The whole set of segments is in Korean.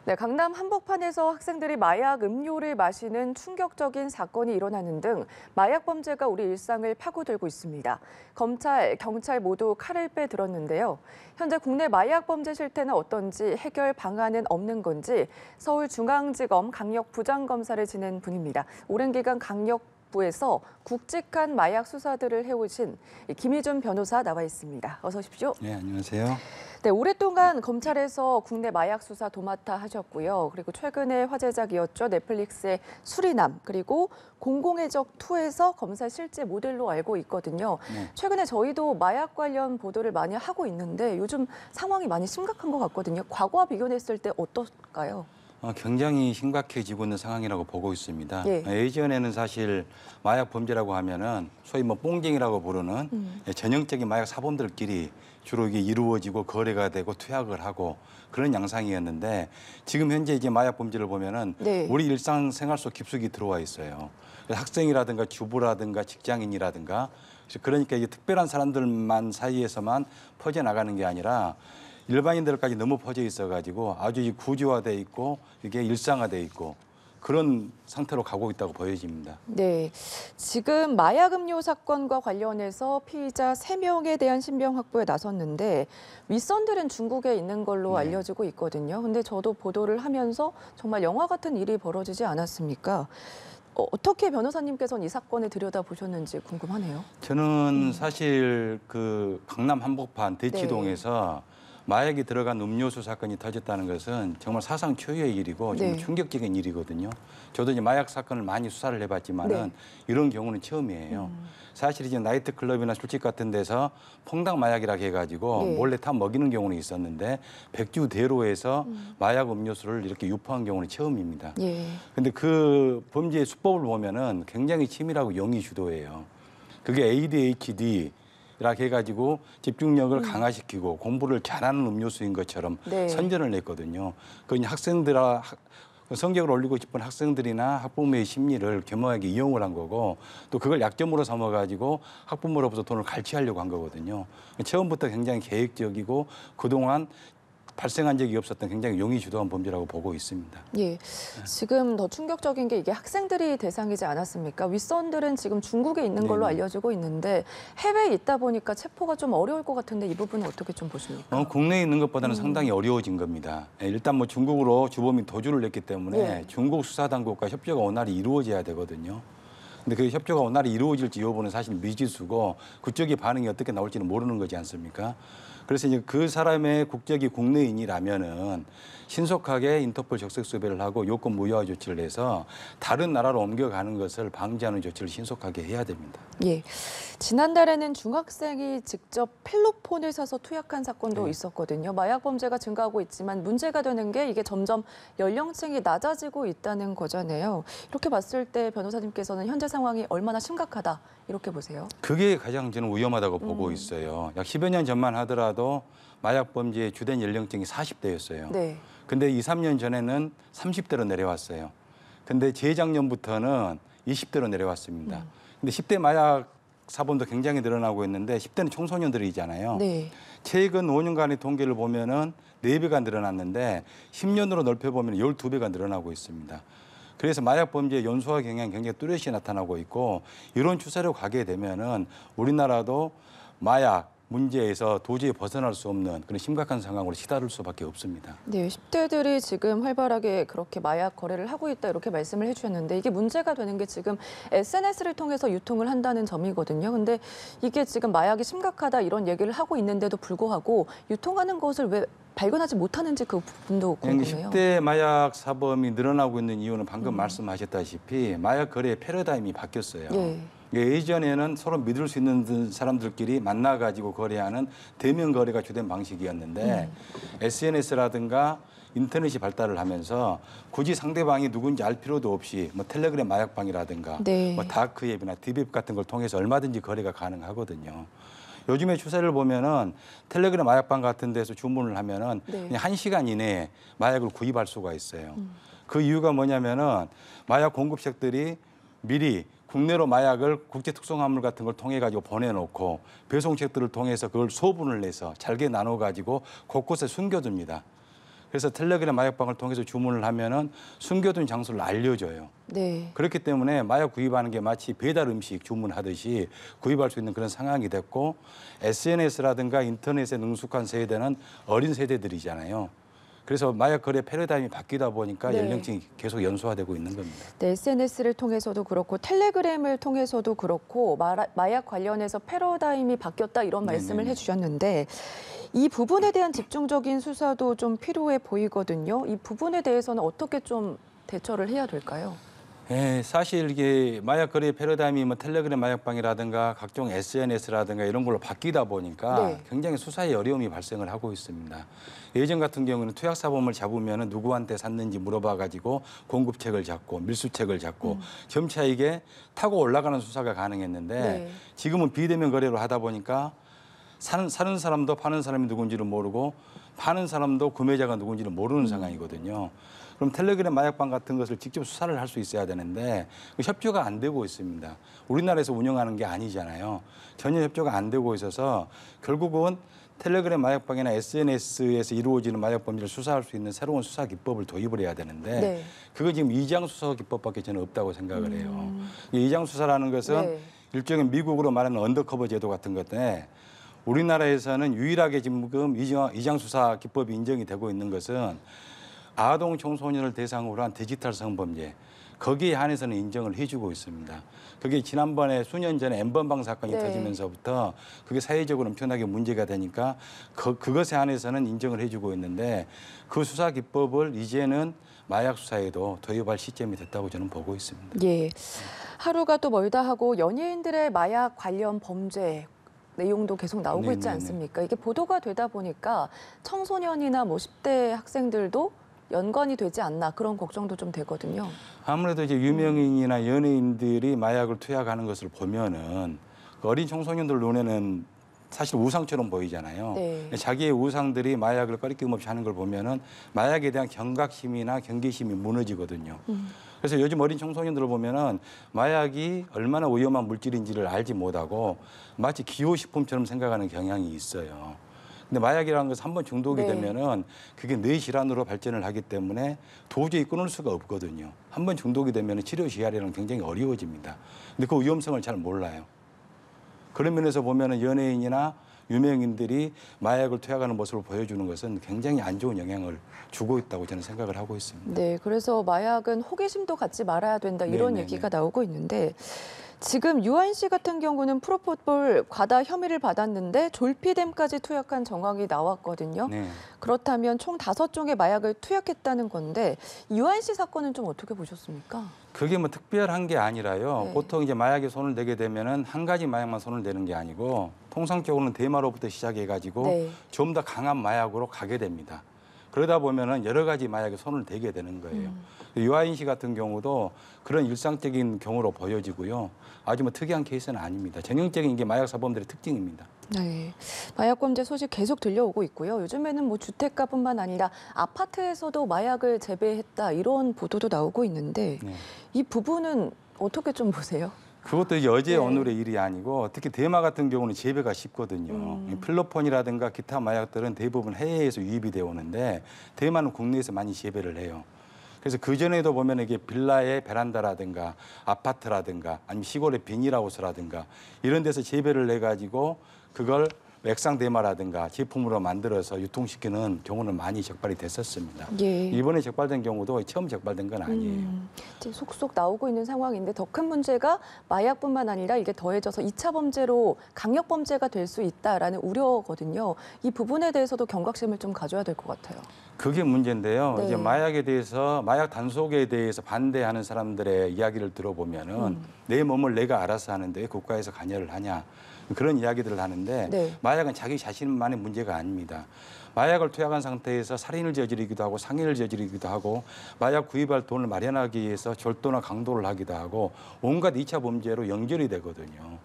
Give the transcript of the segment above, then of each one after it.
네, 강남 한복판에서 학생들이 마약 음료를 마시는 충격적인 사건이 일어나는 등 마약 범죄가 우리 일상을 파고들고 있습니다. 검찰, 경찰 모두 칼을 빼들었는데요. 현재 국내 마약 범죄 실태는 어떤지, 해결 방안은 없는 건지 서울중앙지검 강력부장검사를 지낸 분입니다. 오랜 기간 강력부에서 굵직한 마약 수사들을 해오신 김희준 변호사 나와 있습니다. 어서 오십시오. 네, 안녕하세요. 네, 오랫동안 검찰에서 국내 마약 수사 도맡아 하셨고요. 그리고 최근에 화제작이었죠. 넷플릭스의 수리남, 그리고 공공의 적 2에서 검사 실제 모델로 알고 있거든요. 네. 최근에 저희도 마약 관련 보도를 많이 하고 있는데 요즘 상황이 많이 심각한 것 같거든요. 과거와 비교했을 때 어떨까요? 굉장히 심각해지고 있는 상황이라고 보고 있습니다. 예. 예전에는 사실 마약 범죄라고 하면은 소위 뭐 뽕쟁이라고 부르는 전형적인 마약 사범들끼리 주로 이게 이루어지고 거래가 되고 투약을 하고 그런 양상이었는데 지금 현재 이제 마약 범죄를 보면은 네. 우리 일상생활 속 깊숙이 들어와 있어요. 학생이라든가 주부라든가 직장인이라든가 그러니까 이게 특별한 사람들만 사이에서만 퍼져나가는 게 아니라 일반인들까지 너무 퍼져 있어가지고 아주 구조화돼 있고 이게 일상화돼 있고 그런 상태로 가고 있다고 보여집니다. 네, 지금 마약 음료 사건과 관련해서 피의자 3명에 대한 신병 확보에 나섰는데 윗선들은 중국에 있는 걸로 네. 알려지고 있거든요. 근데 저도 보도를 하면서 정말 영화 같은 일이 벌어지지 않았습니까? 어떻게 변호사님께서는 이 사건을 들여다보셨는지 궁금하네요. 저는 사실 그 강남 한복판 대치동에서 마약이 들어간 음료수 사건이 터졌다는 것은 정말 사상 초유의 일이고 정말 충격적인 일이거든요. 저도 이제 마약 사건을 많이 수사를 해봤지만은 이런 경우는 처음이에요. 사실 이제 나이트 클럽이나 술집 같은 데서 퐁당 마약이라고 해가지고 몰래 타 먹이는 경우는 있었는데 백주대로에서 마약 음료수를 이렇게 유포한 경우는 처음입니다. 근데 그 범죄의 수법을 보면은 굉장히 치밀하고 용의 주도예요. 그게 ADHD 이렇게 해가지고 집중력을 강화시키고 공부를 잘하는 음료수인 것처럼 선전을 냈거든요. 그 성적을 올리고 싶은 학생들이나 학부모의 심리를 겸허하게 이용을 한 거고 또 그걸 약점으로 삼아가지고 학부모로부터 돈을 갈취하려고 한 거거든요. 처음부터 굉장히 계획적이고 그동안 발생한 적이 없었던 굉장히 용의 주도한 범죄라고 보고 있습니다. 예, 지금 더 충격적인 게 이게 학생들이 대상이지 않았습니까? 윗선들은 지금 중국에 있는 걸로 알려지고 있는데 해외에 있다 보니까 체포가 좀 어려울 것 같은데 이 부분은 어떻게 좀 보십니까? 국내에 있는 것보다는 상당히 어려워진 겁니다. 일단 뭐 중국으로 주범이 도주를 냈기 때문에 중국 수사당국과 협조가 원활히 이루어져야 되거든요. 근데 그 협조가 원활히 이루어질지 여부는 사실 미지수고 그쪽의 반응이 어떻게 나올지는 모르는 거지 않습니까? 그래서 이제 그 사람의 국적이 국내인이라면은 신속하게 인터폴 적색 수배를 하고 요건 무효화 조치를 해서 다른 나라로 옮겨가는 것을 방지하는 조치를 신속하게 해야 됩니다. 예, 지난달에는 중학생이 직접 펠로폰을 사서 투약한 사건도 있었거든요. 마약 범죄가 증가하고 있지만 문제가 되는 게 이게 점점 연령층이 낮아지고 있다는 거잖아요. 이렇게 봤을 때 변호사님께서는 현재 상황이 얼마나 심각하다 이렇게 보세요? 그게 가장 저는 위험하다고 보고 있어요. 약 10여 년 전만 하더라도 마약 범죄의 주된 연령층이 40대였어요. 근데 2, 3년 전에는 30대로 내려왔어요. 근데 재작년부터는 20대로 내려왔습니다. 근데 10대 마약 사범도 굉장히 늘어나고 있는데 10대는 청소년들이잖아요. 최근 5년간의 통계를 보면은 4배가 늘어났는데 10년으로 넓혀보면 12배가 늘어나고 있습니다. 그래서 마약 범죄의 연소화 경향이 굉장히 뚜렷이 나타나고 있고 이런 추세로 가게 되면은 우리나라도 마약 문제에서 도저히 벗어날 수 없는 그런 심각한 상황으로 치달을 수밖에 없습니다. 네, 10대들이 지금 활발하게 그렇게 마약 거래를 하고 있다 이렇게 말씀을 해주셨는데 이게 문제가 되는 게 지금 SNS를 통해서 유통을 한다는 점이거든요. 근데 이게 지금 마약이 심각하다 이런 얘기를 하고 있는데도 불구하고 유통하는 것을 왜 발견하지 못하는지 그 부분도 궁금해요. 10대 마약 사범이 늘어나고 있는 이유는 방금 말씀하셨다시피 마약 거래의 패러다임이 바뀌었어요. 예전에는 서로 믿을 수 있는 사람들끼리 만나가지고 거래하는 대면 거래가 주된 방식이었는데 SNS라든가 인터넷이 발달을 하면서 굳이 상대방이 누군지 알 필요도 없이 뭐 텔레그램 마약방이라든가 뭐 다크웹이나 딥웹 같은 걸 통해서 얼마든지 거래가 가능하거든요. 요즘의 추세를 보면은 텔레그램 마약방 같은 데서 주문을 하면은 그냥 1시간 이내에 마약을 구입할 수가 있어요. 그 이유가 뭐냐면은 마약 공급책들이 미리 국내로 마약을 국제특송화물 같은 걸 통해 가지고 보내놓고 배송책들을 통해서 그걸 소분을 내서 잘게 나눠 가지고 곳곳에 숨겨둡니다. 그래서 텔레그램 마약방을 통해서 주문을 하면은 숨겨둔 장소를 알려줘요. 네. 그렇기 때문에 마약 구입하는 게 마치 배달 음식 주문하듯이 구입할 수 있는 그런 상황이 됐고 SNS라든가 인터넷에 능숙한 세대는 어린 세대들이잖아요. 그래서 마약 거래 패러다임이 바뀌다 보니까 네. 연령층이 계속 연소화되고 있는 겁니다. 네, SNS를 통해서도 그렇고 텔레그램을 통해서도 그렇고 마약 관련해서 패러다임이 바뀌었다 이런 말씀을 네네네. 해주셨는데 이 부분에 대한 집중적인 수사도 좀 필요해 보이거든요. 이 부분에 대해서는 어떻게 좀 대처를 해야 될까요? 예, 사실 이게 마약 거래 패러다임이 뭐 텔레그램 마약방이라든가 각종 SNS라든가 이런 걸로 바뀌다 보니까 네. 굉장히 수사에 어려움이 발생을 하고 있습니다. 예전 같은 경우는 투약사범을 잡으면 누구한테 샀는지 물어봐가지고 공급책을 잡고 밀수책을 잡고 점차 이게 타고 올라가는 수사가 가능했는데 네. 지금은 비대면 거래로 하다 보니까 사는 사람도 파는 사람이 누군지를 모르고 파는 사람도 구매자가 누군지를 모르는 상황이거든요. 그럼 텔레그램 마약방 같은 것을 직접 수사를 할 수 있어야 되는데 협조가 안 되고 있습니다. 우리나라에서 운영하는 게 아니잖아요. 전혀 협조가 안 되고 있어서 결국은 텔레그램 마약방이나 SNS에서 이루어지는 마약 범죄를 수사할 수 있는 새로운 수사 기법을 도입을 해야 되는데 네. 그거 지금 이장 수사 기법밖에 저는 없다고 생각을 해요. 이 이장 수사라는 것은 네. 일종의 미국으로 말하는 언더커버 제도 같은 건데 우리나라에서는 유일하게 지금 이장 수사 기법이 인정이 되고 있는 것은 아동 청소년을 대상으로 한 디지털 성범죄 거기에 한해서는 인정을 해주고 있습니다. 그게 지난번에 수년 전에 N번방 사건이 네. 터지면서부터 그게 사회적으로 엄청나게 문제가 되니까 그것에 한해서는 인정을 해주고 있는데 그 수사 기법을 이제는 마약 수사에도 도입할 시점이 됐다고 저는 보고 있습니다. 예. 하루가 또 멀다 하고 연예인들의 마약 관련 범죄 내용도 계속 나오고 있지 네네네. 않습니까? 이게 보도가 되다 보니까 청소년이나 뭐 10대 학생들도 연관이 되지 않나 그런 걱정도 좀 되거든요. 아무래도 이제 유명인이나 연예인들이 마약을 투약하는 것을 보면은 그 어린 청소년들 눈에는 사실 우상처럼 보이잖아요. 네. 자기의 우상들이 마약을 꺼리낌 없이 하는 걸 보면은 마약에 대한 경각심이나 경계심이 무너지거든요. 그래서 요즘 어린 청소년들을 보면은 마약이 얼마나 위험한 물질인지를 알지 못하고 마치 기호식품처럼 생각하는 경향이 있어요. 근데 마약이라는 것은 한번 중독이 네. 되면은 그게 뇌 질환으로 발전을 하기 때문에 도저히 끊을 수가 없거든요. 한번 중독이 되면은 치료 시야라는 굉장히 어려워집니다. 근데 그 위험성을 잘 몰라요. 그런 면에서 보면은 연예인이나 유명인들이 마약을 투약하는 모습을 보여주는 것은 굉장히 안 좋은 영향을 주고 있다고 저는 생각을 하고 있습니다. 네, 그래서 마약은 호기심도 갖지 말아야 된다 이런 네네네. 얘기가 나오고 있는데 지금 유한 씨 같은 경우는 프로포폴 과다 혐의를 받았는데 졸피뎀까지 투약한 정황이 나왔거든요. 네. 그렇다면 총 5종의 마약을 투약했다는 건데 유한 씨 사건은 좀 어떻게 보셨습니까? 그게 뭐 특별한 게 아니라요. 네. 보통 이제 마약에 손을 대게 되면은 한 가지 마약만 손을 대는 게 아니고 통상적으로는 대마로부터 시작해가지고 네. 좀 더 강한 마약으로 가게 됩니다. 그러다 보면은 여러 가지 마약에 손을 대게 되는 거예요. 유아인 씨 같은 경우도 그런 일상적인 경우로 보여지고요. 아주 뭐 특이한 케이스는 아닙니다. 전형적인 게 마약 사범들의 특징입니다. 네, 마약 범죄 소식 계속 들려오고 있고요. 요즘에는 뭐 주택가뿐만 아니라 아파트에서도 마약을 재배했다 이런 보도도 나오고 있는데 네. 이 부분은 어떻게 좀 보세요? 그것도 이제 어제 네. 오늘의 일이 아니고 특히 대마 같은 경우는 재배가 쉽거든요. 이 필로폰이라든가 기타 마약들은 대부분 해외에서 유입이 되어 오는데 대마는 국내에서 많이 재배를 해요. 그래서 그전에도 보면 이게 빌라의 베란다라든가 아파트라든가 아니면 시골의 비닐하우스라든가 이런 데서 재배를 해가지고 그걸 액상 대마라든가 제품으로 만들어서 유통시키는 경우는 많이 적발이 됐었습니다. 예. 이번에 적발된 경우도 처음 적발된 건 아니에요. 이제 속속 나오고 있는 상황인데 더 큰 문제가 마약뿐만 아니라 이게 더해져서 2차 범죄로 강력 범죄가 될 수 있다라는 우려거든요. 이 부분에 대해서도 경각심을 좀 가져야 될 것 같아요. 그게 문제인데요. 네. 이제 마약에 대해서 마약 단속에 대해서 반대하는 사람들의 이야기를 들어보면은 내 몸을 내가 알아서 하는데 국가에서 관여를 하냐 그런 이야기들을 하는데 네. 마약은 자기 자신만의 문제가 아닙니다. 마약을 투약한 상태에서 살인을 저지르기도 하고 상해를 저지르기도 하고 마약 구입할 돈을 마련하기 위해서 절도나 강도를 하기도 하고 온갖 2차 범죄로 연결이 되거든요.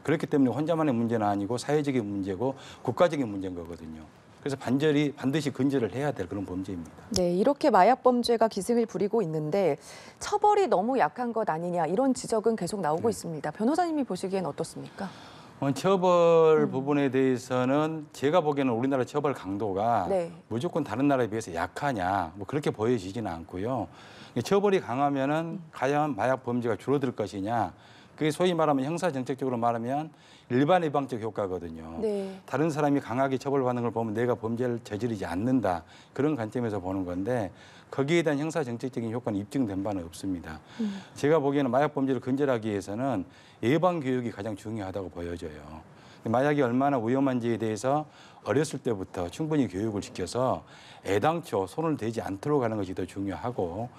그렇기 때문에 혼자만의 문제는 아니고 사회적인 문제고 국가적인 문제인 거거든요. 그래서 반드시 근절을 해야 될 그런 범죄입니다. 네, 이렇게 마약 범죄가 기승을 부리고 있는데 처벌이 너무 약한 것 아니냐 이런 지적은 계속 나오고 있습니다. 변호사님이 보시기엔 어떻습니까? 처벌 부분에 대해서는 제가 보기에는 우리나라 처벌 강도가 네. 무조건 다른 나라에 비해서 약하냐, 뭐 그렇게 보여지지는 않고요. 처벌이 강하면은 과연 마약 범죄가 줄어들 것이냐, 그게 소위 말하면 형사정책적으로 말하면 일반 예방적 효과거든요. 네. 다른 사람이 강하게 처벌받는 걸 보면 내가 범죄를 저지르지 않는다, 그런 관점에서 보는 건데 거기에 대한 형사정책적인 효과는 입증된 바는 없습니다. 제가 보기에는 마약 범죄를 근절하기 위해서는 예방 교육이 가장 중요하다고 보여져요. 마약이 얼마나 위험한지에 대해서 어렸을 때부터 충분히 교육을 시켜서 애당초 손을 대지 않도록 하는 것이 더 중요하고,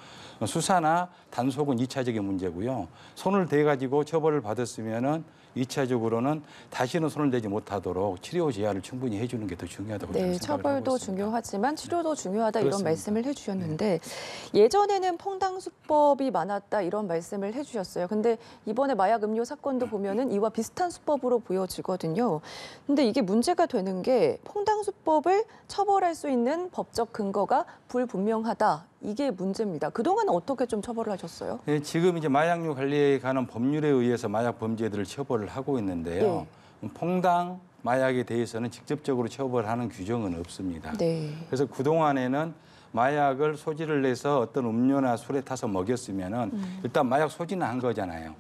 수사나 단속은 2차적인 문제고요. 손을 대가지고 처벌을 받았으면은 2차적으로는 다시는 손을 대지 못하도록 치료 제한을 충분히 해주는 게 더 중요하다고 저는 네, 생각을 하고 처벌도 있습니다. 중요하지만 치료도 중요하다 이런 그렇습니다. 말씀을 해주셨는데 예전에는 퐁당 수법이 많았다 이런 말씀을 해주셨어요. 근데 이번에 마약 음료 사건도 보면은 이와 비슷한 수법으로 보여지거든요. 근데 이게 문제가 되는 게 퐁당 수법을 처벌할 수 있는 법적 근거가 불분명하다. 이게 문제입니다. 그동안 어떻게 좀 처벌을 하셨어요? 네, 지금 이제 마약류 관리에 관한 법률에 의해서 마약 범죄들을 처벌을 하고 있는데요. 퐁당 마약에 대해서는 직접적으로 처벌하는 규정은 없습니다. 네. 그래서 그동안에는 마약을 소지를 내서 어떤 음료나 술에 타서 먹였으면은 일단 마약 소지는 한 거잖아요.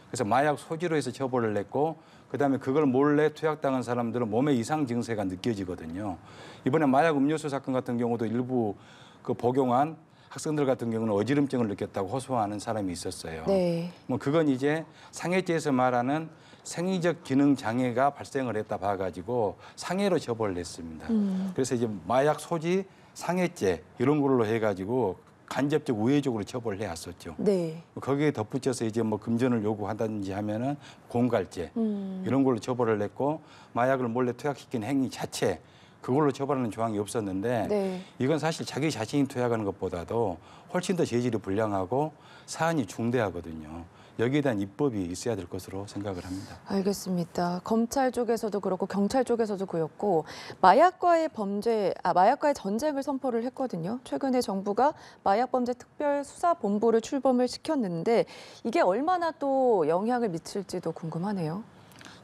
그래서 마약 소지로 해서 처벌을 냈고 그다음에 그걸 몰래 투약당한 사람들은 몸에 이상 증세가 느껴지거든요. 이번에 마약 음료수 사건 같은 경우도 일부 그 복용한 학생들 같은 경우는 어지럼증을 느꼈다고 호소하는 사람이 있었어요. 네. 뭐 그건 이제 상해죄에서 말하는 생리적 기능 장애가 발생을 했다 봐가지고 상해로 처벌을 했습니다. 그래서 이제 마약 소지 상해죄 이런 걸로 해가지고 간접적 우회적으로 처벌을 해왔었죠. 네. 거기에 덧붙여서 이제 뭐 금전을 요구한다든지 하면은 공갈죄 이런 걸로 처벌을 했고 마약을 몰래 투약시킨 행위 자체 그걸로 처벌하는 조항이 없었는데 네. 이건 사실 자기 자신이 투약하는 것보다도 훨씬 더 재질이 불량하고 사안이 중대하거든요. 여기에 대한 입법이 있어야 될 것으로 생각을 합니다. 알겠습니다. 검찰 쪽에서도 그렇고 경찰 쪽에서도 그렇고 마약과의 전쟁을 선포를 했거든요. 최근에 정부가 마약범죄 특별수사본부를 출범을 시켰는데 이게 얼마나 또 영향을 미칠지도 궁금하네요.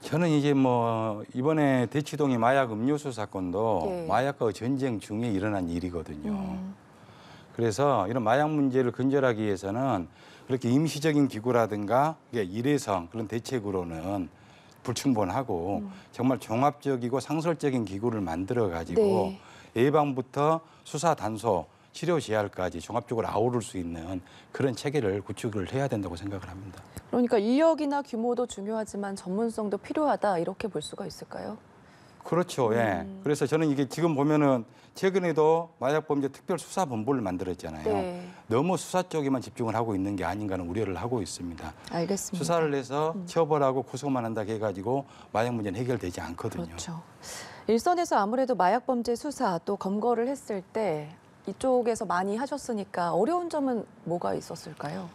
저는 이제 뭐 이번에 대치동의 마약 음료수 사건도 예. 마약과 전쟁 중에 일어난 일이거든요. 그래서 이런 마약 문제를 근절하기 위해서는 그렇게 임시적인 기구라든가 일회성 그런 대책으로는 불충분하고 정말 종합적이고 상설적인 기구를 만들어 가지고 네. 예방부터 수사 단속 치료 재활까지 종합적으로 아우를 수 있는 그런 체계를 구축을 해야 된다고 생각을 합니다. 그러니까 인력이나 규모도 중요하지만 전문성도 필요하다 이렇게 볼 수가 있을까요? 그렇죠. 예. 그래서 저는 이게 지금 보면은 최근에도 마약범죄 특별수사본부를 만들었잖아요. 네. 너무 수사 쪽에만 집중을 하고 있는 게 아닌가 하는 우려를 하고 있습니다. 알겠습니다. 수사를 해서 처벌하고 구속만 한다 해가지고 마약 문제는 해결되지 않거든요. 그렇죠. 일선에서 아무래도 마약범죄 수사 또 검거를 했을 때 이쪽에서 많이 하셨으니까 어려운 점은 뭐가 있었을까요?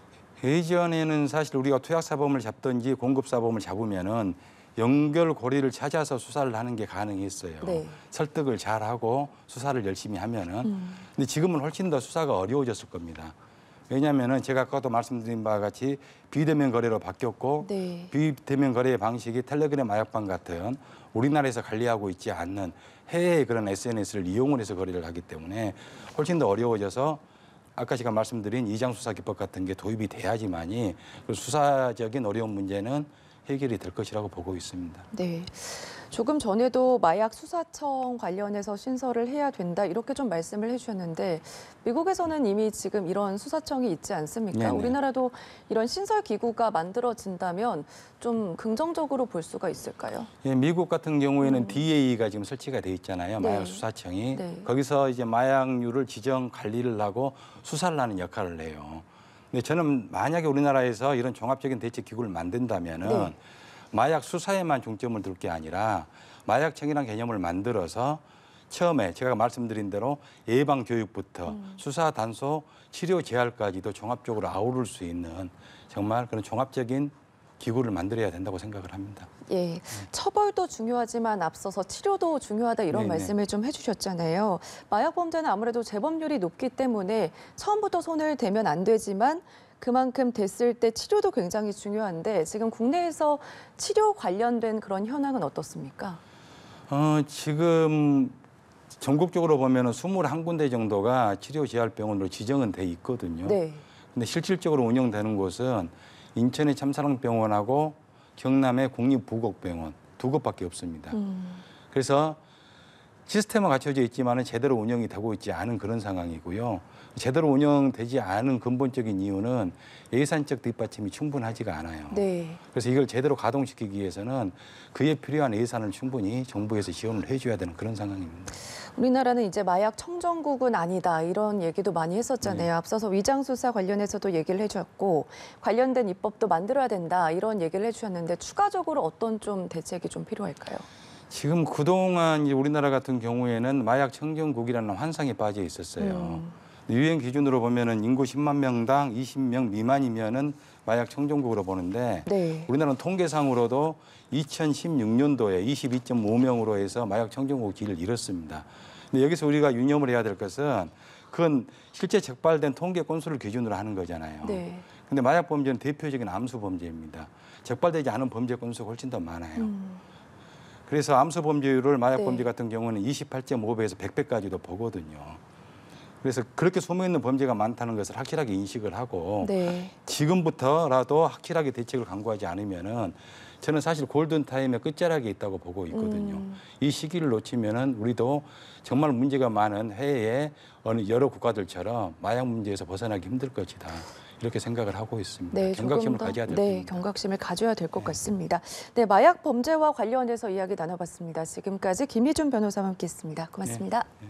예전에는 사실 우리가 투약사범을 잡든지 공급사범을 잡으면은 연결고리를 찾아서 수사를 하는 게 가능했어요. 네. 설득을 잘하고 수사를 열심히 하면은. 근데 지금은 훨씬 더 수사가 어려워졌을 겁니다. 왜냐하면은 제가 아까도 말씀드린 바와 같이 비대면 거래로 바뀌었고 네. 비대면 거래의 방식이 텔레그램 마약방 같은 우리나라에서 관리하고 있지 않는 해외의 그런 SNS를 이용을 해서 거래를 하기 때문에 훨씬 더 어려워져서 아까 제가 말씀드린 이장수사기법 같은 게 도입이 돼야지만이 그 수사적인 어려운 문제는 해결이 될 것이라고 보고 있습니다. 네. 조금 전에도 마약 수사청 관련해서 신설을 해야 된다 이렇게 좀 말씀을 해주셨는데 미국에서는 이미 지금 이런 수사청이 있지 않습니까? 네네. 우리나라도 이런 신설 기구가 만들어진다면 좀 긍정적으로 볼 수가 있을까요? 예, 미국 같은 경우에는 DA가 지금 설치가 돼 있잖아요. 마약 네. 수사청이. 네. 거기서 이제 마약류를 지정 관리를 하고 수사를 하는 역할을 해요. 근데 저는 만약에 우리나라에서 이런 종합적인 대책 기구를 만든다면은 네. 마약 수사에만 중점을 둘 게 아니라 마약청이라는 개념을 만들어서 처음에 제가 말씀드린 대로 예방 교육부터 수사 단속, 치료 재활까지도 종합적으로 아우를 수 있는 정말 그런 종합적인 기구를 만들어야 된다고 생각을 합니다. 예, 처벌도 중요하지만 앞서서 치료도 중요하다 이런 네네. 말씀을 좀 해주셨잖아요. 마약 범죄는 아무래도 재범률이 높기 때문에 처음부터 손을 대면 안 되지만 그만큼 됐을 때 치료도 굉장히 중요한데 지금 국내에서 치료 관련된 그런 현황은 어떻습니까? 지금 전국적으로 보면은 21군데 정도가 치료 재활병원으로 지정은 돼 있거든요. 네. 근데 실질적으로 운영되는 곳은 인천의 참사랑병원하고 경남의 국립부곡병원 두 곳밖에 없습니다. 그래서 시스템은 갖춰져 있지만은 제대로 운영이 되고 있지 않은 그런 상황이고요. 제대로 운영되지 않은 근본적인 이유는 예산적 뒷받침이 충분하지가 않아요. 네. 그래서 이걸 제대로 가동시키기 위해서는 그에 필요한 예산을 충분히 정부에서 지원을 해줘야 되는 그런 상황입니다. 우리나라는 이제 마약 청정국은 아니다 이런 얘기도 많이 했었잖아요. 네. 앞서서 위장수사 관련해서도 얘기를 해주셨고 관련된 입법도 만들어야 된다 이런 얘기를 해주셨는데 추가적으로 어떤 좀 대책이 좀 필요할까요? 지금 그동안 이제 우리나라 같은 경우에는 마약 청정국이라는 환상에 빠져 있었어요. 유엔 기준으로 보면은 인구 10만 명당 20명 미만이면은 마약 청정국으로 보는데 네. 우리나라는 통계상으로도 2016년도에 22.5명으로 해서 마약 청정국 지위를 잃었습니다. 근데 여기서 우리가 유념을 해야 될 것은 그건 실제 적발된 통계 건수를 기준으로 하는 거잖아요. 네. 근데 마약 범죄는 대표적인 암수 범죄입니다. 적발되지 않은 범죄 건수가 훨씬 더 많아요. 그래서 암수 범죄율을 마약 네. 범죄 같은 경우는 28.5배에서 100배까지도 보거든요. 그래서 그렇게 소모 있는 범죄가 많다는 것을 확실하게 인식을 하고 네. 지금부터라도 확실하게 대책을 강구하지 않으면은 저는 사실 골든타임의 끝자락에 있다고 보고 있거든요. 이 시기를 놓치면은 우리도 정말 문제가 많은 해외의 어느 여러 국가들처럼 마약 문제에서 벗어나기 힘들 것이다. 이렇게 생각을 하고 있습니다. 네, 경각심을 조금 더, 가져야 될 네, 겁니다. 경각심을 가져야 될 것 같습니다. 네, 마약 범죄와 관련해서 이야기 나눠봤습니다. 지금까지 김희준 변호사와 함께했습니다. 고맙습니다. 네.